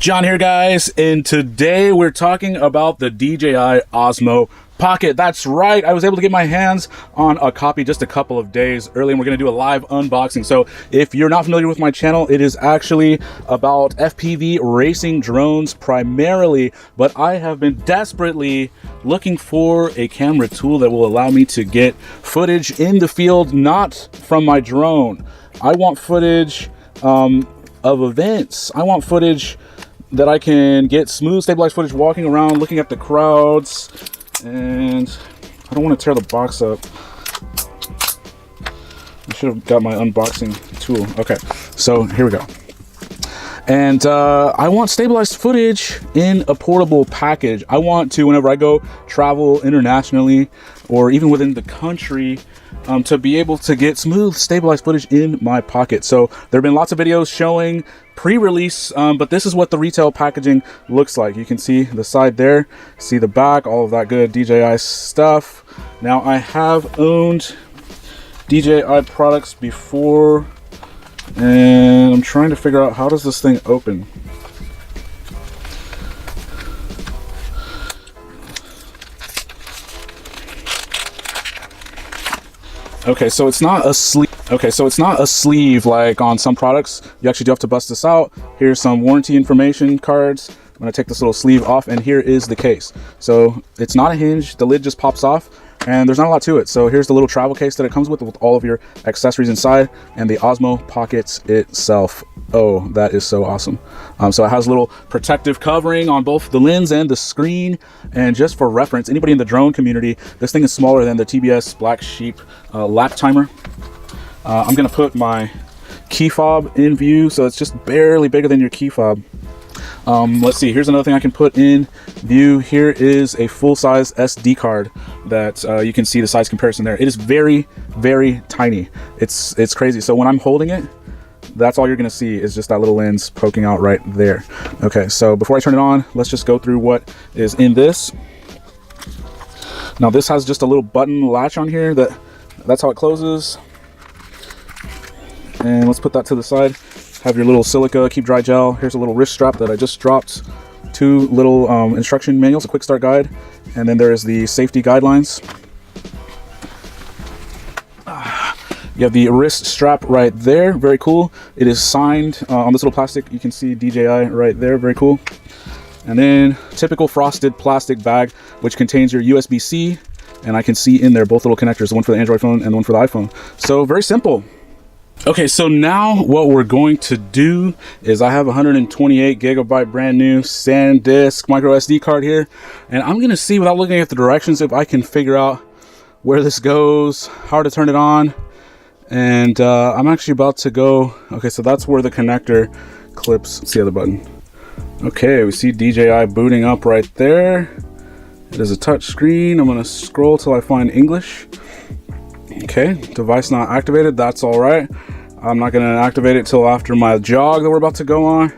John here, guys, and today we're talking about the DJI Osmo Pocket. That's right, I was able to get my hands on a copy just a couple of days early, and we're going to do a live unboxing. So if you're not familiar with my channel, it is actually about FPV racing drones primarily, but I have been desperately looking for a camera tool that will allow me to get footage in the field, not from my drone. I want footage of events. I want footage that I can get smooth, stabilized footage walking around, looking at the crowds, and I don't want to tear the box up. I should have got my unboxing tool. Okay, so here we go. And I want stabilized footage in a portable package. I want to, whenever I go travel internationally or even within the country, to be able to get smooth, stabilized footage in my pocket. So there have been lots of videos showing pre-release, but this is what the retail packaging looks like. You can see the side there, see the back, all of that good DJI stuff. Now, I have owned DJI products before, and I'm trying to figure out, how does this thing open? Okay, so it's not a sleeve. Okay, so it's not a sleeve like on some products. You actually do have to bust this out. Here's some warranty information cards. I'm gonna take this little sleeve off, and here is the case. So it's not a hinge, the lid just pops off, and there's not a lot to it. So here's the little travel case that it comes with all of your accessories inside, and the Osmo Pocket itself. Oh, that is so awesome. So it has a little protective covering on both the lens and the screen. And just for reference, anybody in the drone community, this thing is smaller than the TBS Black Sheep lap timer. I'm gonna put my key fob in view, so it's just barely bigger than your key fob. Let's see, here's another thing I can put in view. Here is a full-size SD card that you can see the size comparison there. It is very, very tiny. It's crazy. So when I'm holding it, that's all you're gonna see is just that little lens poking out right there. Okay, so before I turn it on, let's just go through what is in this. Now, this has just a little button latch on here, that's how it closes. And let's put that to the side. Have your little silica keep dry gel. Here's a little wrist strap that I just dropped. Two little instruction manuals, a quick start guide, and then there is the safety guidelines. You have the wrist strap right there, very cool. It is signed on this little plastic. You can see DJI right there, very cool. And then typical frosted plastic bag, which contains your USB-C, and I can see in there both little connectors, the one for the Android phone and the one for the iPhone. So very simple. Okay, so now what we're going to do is I have 128 gigabyte brand new SanDisk micro SD card here, and I'm gonna see, without looking at the directions, if I can figure out where this goes, how to turn it on. And I'm actually about to go. Okay, so that's where the connector clips. Let's see the other button. Okay, we see DJI booting up right there. It is a touch screen. I'm gonna scroll till I find English. Okay, device not activated. That's all right. I'm not gonna activate it till after my jog that we're about to go on.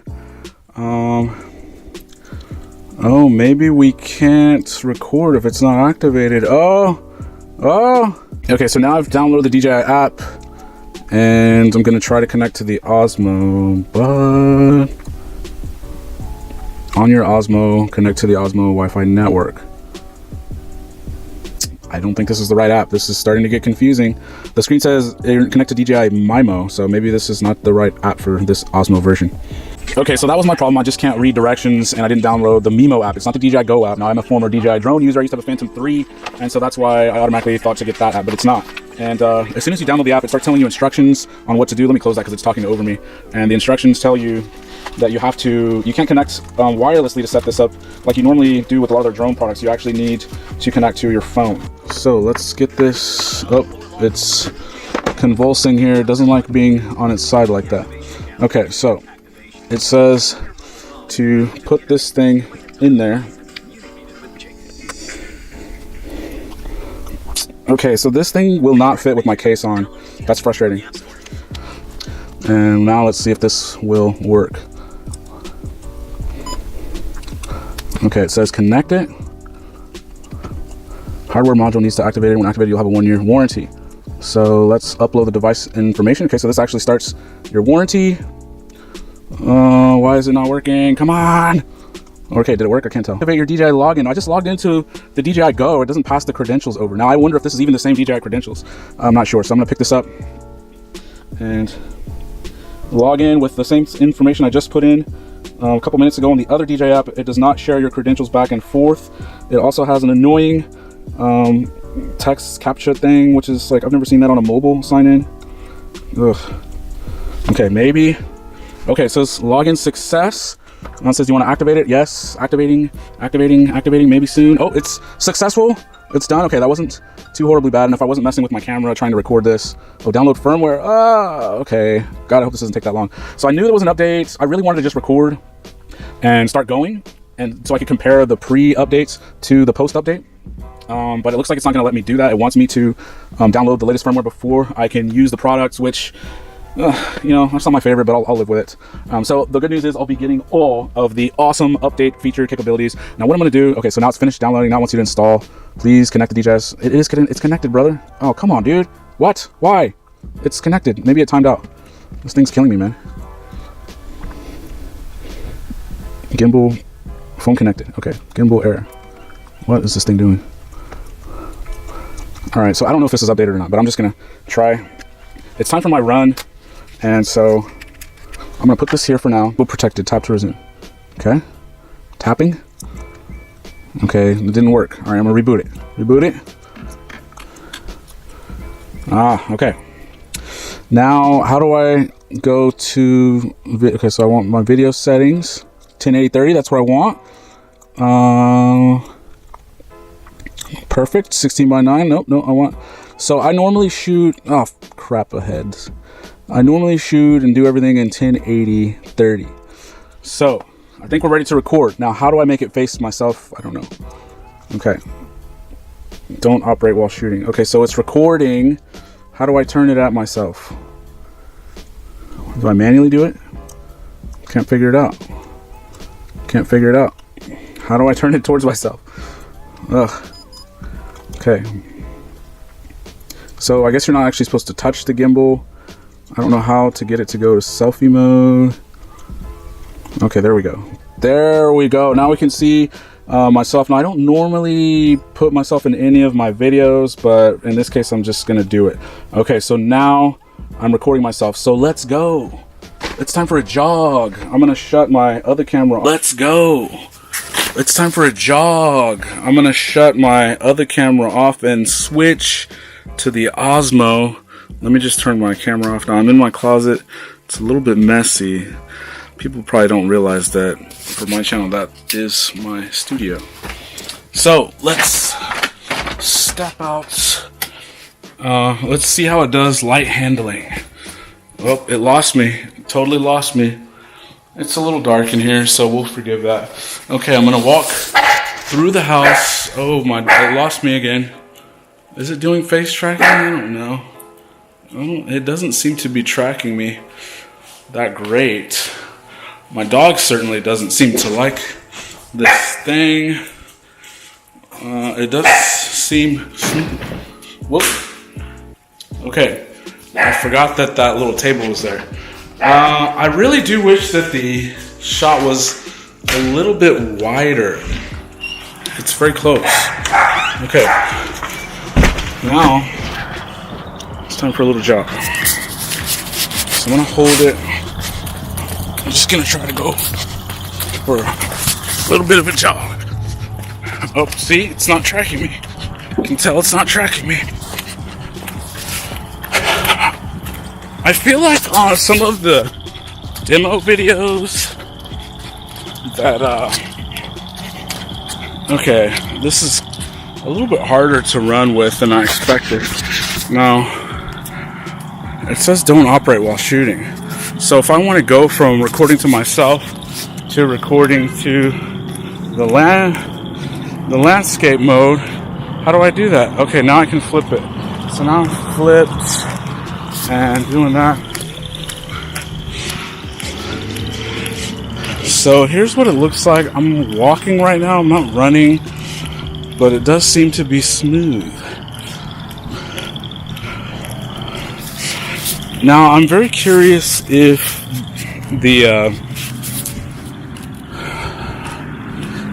Oh, maybe we can't record if it's not activated. Oh. Okay, so now I've downloaded the DJI app, and I'm gonna try to connect to the Osmo, but on your Osmo, connect to the Osmo Wi-Fi network. I don't think this is the right app. This is starting to get confusing. The screen says connect to DJI MIMO, so maybe this is not the right app for this Osmo version. Okay, so that was my problem. I just can't read directions, and I didn't download the MIMO app. It's not the DJI Go app. Now, I'm a former DJI drone user. I used to have a Phantom 3, and so that's why I automatically thought to get that app, but it's not. And as soon as you download the app, it starts telling you instructions on what to do. Let me close that because it's talking over me. And the instructions tell you that you can't connect wirelessly to set this up like you normally do with a lot of their drone products. You actually need to connect to your phone. So let's get this. Oh, it's convulsing here. It doesn't like being on its side like that. Okay, so it says to put this thing in there. Okay, so this thing will not fit with my case on. That's frustrating. And now let's see if this will work. Okay, it says connect it. Hardware module needs to activate it. When activated, you'll have a 1-year warranty. So let's upload the device information. Okay, so this actually starts your warranty. Why is it not working? Come on. Okay, did it work? I can't tell. Activate your DJI login. I just logged into the DJI Go. It doesn't pass the credentials over. Now I wonder if this is even the same DJI credentials. I'm not sure. So I'm gonna pick this up and log in with the same information I just put in a couple minutes ago on the other DJI app. It does not share your credentials back and forth. It also has an annoying text captcha thing, which is like, I've never seen that on a mobile sign in. Ugh. Okay, maybe. Okay, so it's login success. And it says you want to activate it. Yes, activating, maybe soon. Oh, it's successful. It's done. Okay, that wasn't too horribly bad. And if I wasn't messing with my camera trying to record this. Oh, download firmware. Okay. God, I hope this doesn't take that long. So I knew there was an update. I really wanted to just record and start going, and so I could compare the pre-updates to the post-update. But it looks like it's not going to let me do that. It wants me to download the latest firmware before I can use the products, which you know, that's not my favorite, but I'll live with it. So the good news is I'll be getting all of the awesome update feature capabilities. Now what I'm going to do, okay, so now it's finished downloading. Now it wants you to install. Please connect the DJI's. It's connected, brother. Oh, come on, dude. What? Why? It's connected. Maybe it timed out. This thing's killing me, man. Gimbal, phone connected. Okay, gimbal error. What is this thing doing? All right, so I don't know if this is updated or not, but I'm just gonna try. It's time for my run, and so I'm gonna put this here for now. We'll protected, tap to resume. Okay, tapping. Okay, it didn't work. All right, I'm gonna reboot it. Reboot it. Okay. Now, how do I go to, okay, so I want my video settings, 1080-30, that's what I want. Perfect, 16:9, nope, no, I want, so I normally shoot, oh crap ahead. I normally shoot and do everything in 1080-30. So, I think we're ready to record. Now, how do I make it face myself? I don't know. Okay. Don't operate while shooting. Okay, so it's recording. How do I turn it at myself? Do I manually do it? Can't figure it out. Can't figure it out. How do I turn it towards myself? Ugh. Okay. So I guess you're not actually supposed to touch the gimbal. I don't know how to get it to go to selfie mode. Okay, there we go. There we go. Now we can see myself. Now I don't normally put myself in any of my videos, but in this case I'm just gonna do it. Okay, so now I'm recording myself. So let's go. It's time for a jog. I'm gonna shut my other camera off. Let's go. It's time for a jog. I'm gonna shut my other camera off and switch to the Osmo. Let me just turn my camera off now. I'm in my closet. It's a little bit messy. People probably don't realize that for my channel, that is my studio. So let's step out. Let's see how it does light handling. Oh, it lost me. It totally lost me. It's a little dark in here, so we'll forgive that. Okay, I'm gonna walk through the house. Oh my, it lost me again. Is it doing face tracking? I don't know. It doesn't seem to be tracking me that great. My dog certainly doesn't seem to like this thing. It does seem... Whoop. Okay, I forgot that that little table was there. I really do wish that the shot was a little bit wider. It's very close. Okay, now it's time for a little jog. So I'm gonna hold it. I'm just gonna try to go for a little bit of a jog. Oh, see, it's not tracking me. You can tell it's not tracking me. I feel like on some of the demo videos that, okay, this is a little bit harder to run with than I expected. Now, it says don't operate while shooting. So if I want to go from recording to myself to recording to the landscape mode, how do I do that? Okay, now I can flip it. So now I'm flipped. And doing that. So here's what it looks like. I'm walking right now. I'm not running, but it does seem to be smooth. Now I'm very curious if the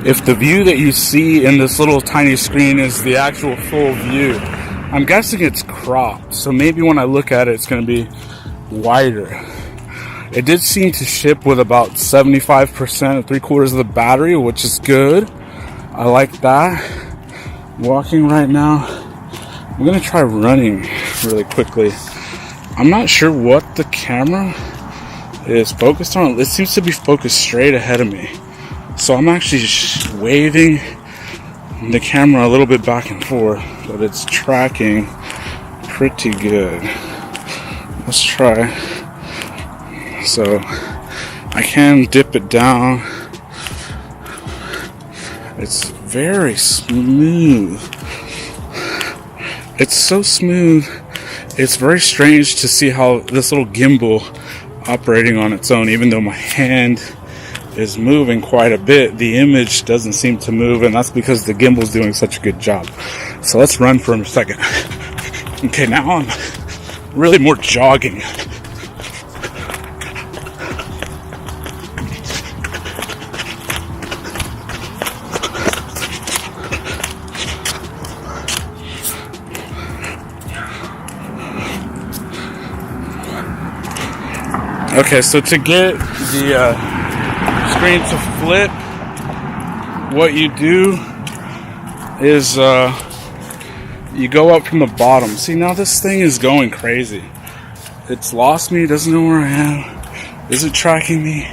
if the view that you see in this little tiny screen is the actual full view. I'm guessing it's cropped, so maybe when I look at it, it's going to be wider. It did seem to ship with about 75% or 3/4 of the battery, which is good. I like that. Walking right now. I'm going to try running really quickly. I'm not sure what the camera is focused on. It seems to be focused straight ahead of me. So I'm actually just waving the camera a little bit back and forth, but it's tracking pretty good. Let's try. So I can dip it down. It's very smooth. It's so smooth. It's very strange to see how this little gimbal operating on its own, even though my hand is moving quite a bit, the image doesn't seem to move, and that's because the gimbal's doing such a good job. So let's run for a second. Okay, now I'm really more jogging. Okay, so to get the screen to flip, what you do is you go up from the bottom. See, now this thing is going crazy. It's lost me, doesn't know where I am. Is it tracking me?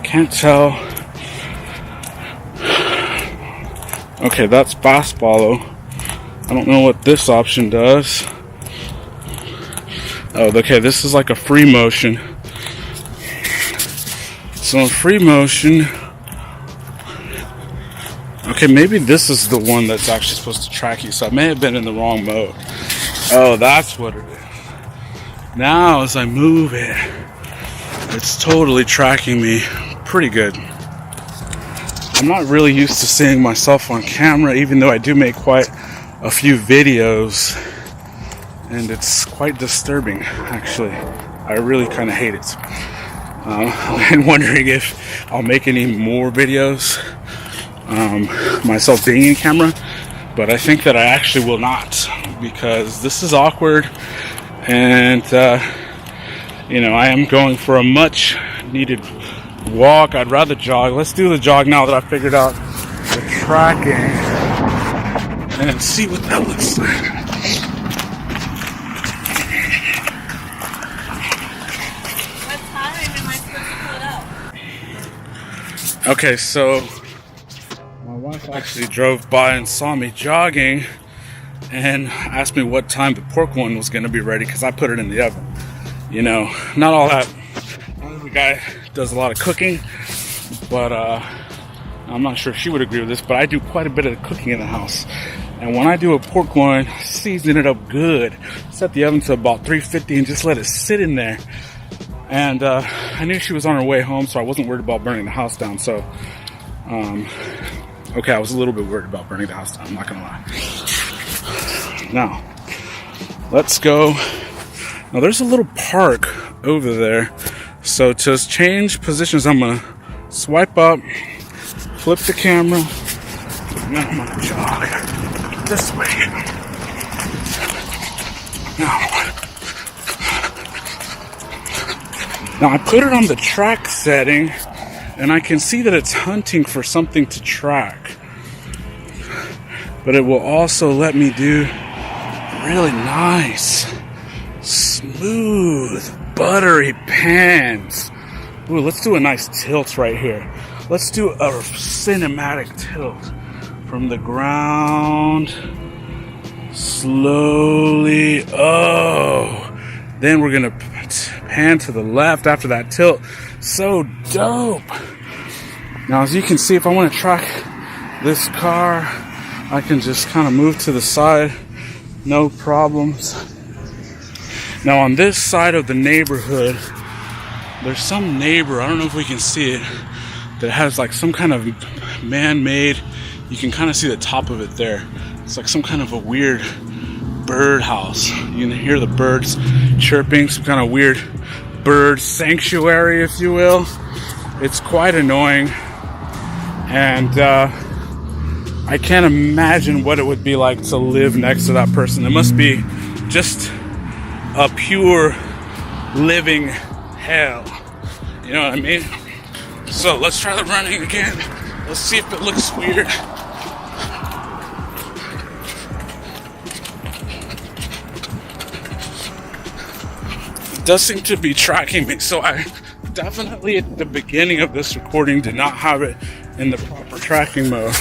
Can't tell. Okay, that's fast follow. I don't know what this option does. Oh, okay, this is like a free motion. So in free motion, okay, maybe this is the one that's actually supposed to track you, so I may have been in the wrong mode. Oh, that's what it is. Now as I move it, it's totally tracking me pretty good. I'm not really used to seeing myself on camera, even though I do make quite a few videos, and it's quite disturbing, actually. I really kind of hate it. I'm wondering if I'll make any more videos myself being in camera, but I think that I actually will not, because this is awkward, and you know, I am going for a much needed walk. I'd rather jog. Let's do the jog now that I figured out the tracking and see what that looks like. Okay, so my wife actually drove by and saw me jogging and asked me what time the pork one was going to be ready, because I put it in the oven. You know, not all that. The guy does a lot of cooking, but I'm not sure if she would agree with this, but I do quite a bit of cooking in the house. And when I do a pork loin, season it up good, set the oven to about 350 and just let it sit in there. And I knew she was on her way home, so I wasn't worried about burning the house down. So, okay, I was a little bit worried about burning the house down, I'm not gonna lie. Now, let's go. Now, there's a little park over there. So to change positions, I'm gonna swipe up, flip the camera. Now I'm gonna jog this way. Now I put it on the track setting, and I can see that it's hunting for something to track. But it will also let me do really nice, smooth, buttery pans. Ooh, let's do a nice tilt right here. Let's do a cinematic tilt from the ground, slowly. Oh, then we're gonna pan to the left after that tilt. So dope. Now, as you can see, if I want to track this car, I can just kind of move to the side, no problems. Now, on this side of the neighborhood, there's some neighbor, I don't know if we can see it, that has like some kind of man-made, you can kind of see the top of it there. It's like some kind of a weird bird house. You can hear the birds chirping, some kind of weird bird sanctuary, if you will. It's quite annoying. And I can't imagine what it would be like to live next to that person. It must be just a pure living hell. You know what I mean? So let's try the running again. Let's see if it looks weird. It does seem to be tracking me, so I definitely at the beginning of this recording did not have it in the proper tracking mode.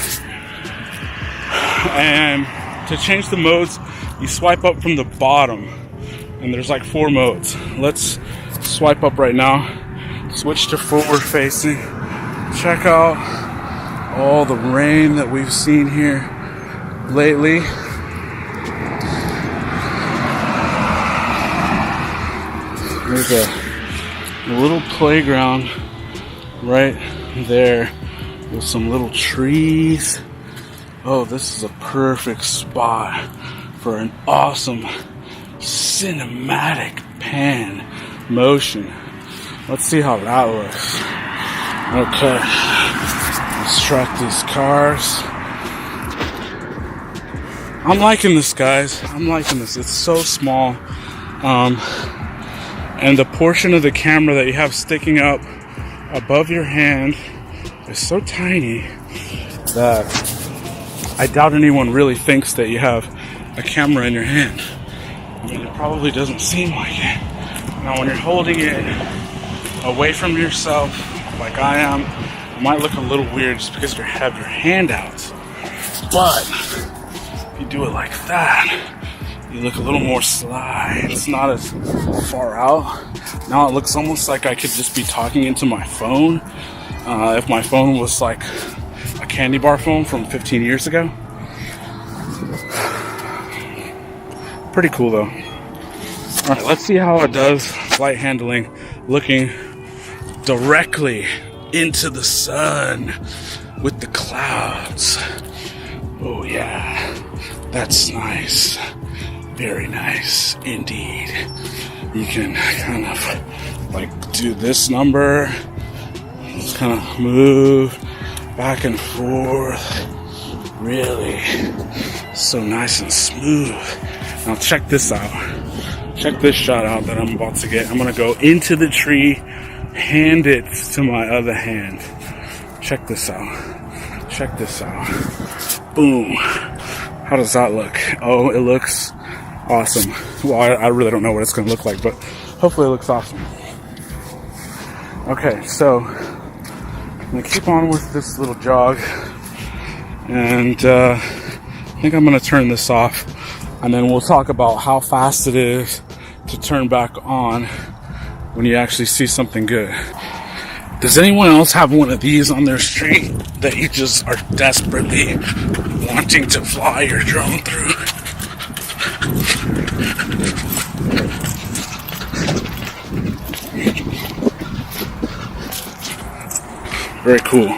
And to change the modes, you swipe up from the bottom, and there's like 4 modes. Let's swipe up right now, switch to forward facing. Check out all the rain that we've seen here lately. There's a little playground right there with some little trees. Oh, this is a perfect spot for an awesome cinematic pan motion. Let's see how that looks. Okay, let's track these cars. I'm liking this, guys. I'm liking this. It's so small. And the portion of the camera that you have sticking up above your hand is so tiny that I doubt anyone really thinks that you have a camera in your hand. I mean, it probably doesn't seem like it. Now, when you're holding it away from yourself, like I am, it might look a little weird just because you have your hand out. But if you do it like that, you look a little more sly. It's not as far out. Now it looks almost like I could just be talking into my phone. If my phone was like a candy bar phone from 15 years ago. Pretty cool though. Alright, let's see how it does flight handling looking directly into the sun with the clouds. Oh yeah, that's nice. Very nice indeed. You can kind of like do this number. Just kind of move back and forth. Really so nice and smooth. Now check this out. Check this shot out that I'm about to get. I'm gonna go into the tree, hand it to my other hand. Check this out. Check this out. Boom. How does that look? Oh, it looks awesome. Well, I really don't know what it's going to look like, but hopefully it looks awesome. Okay, so I'm going to keep on with this little jog, and I think I'm going to turn this off, and then we'll talk about how fast it is to turn back on when you actually see something good. Does anyone else have one of these on their street that you just are desperately wanting to fly your drone through? Very cool.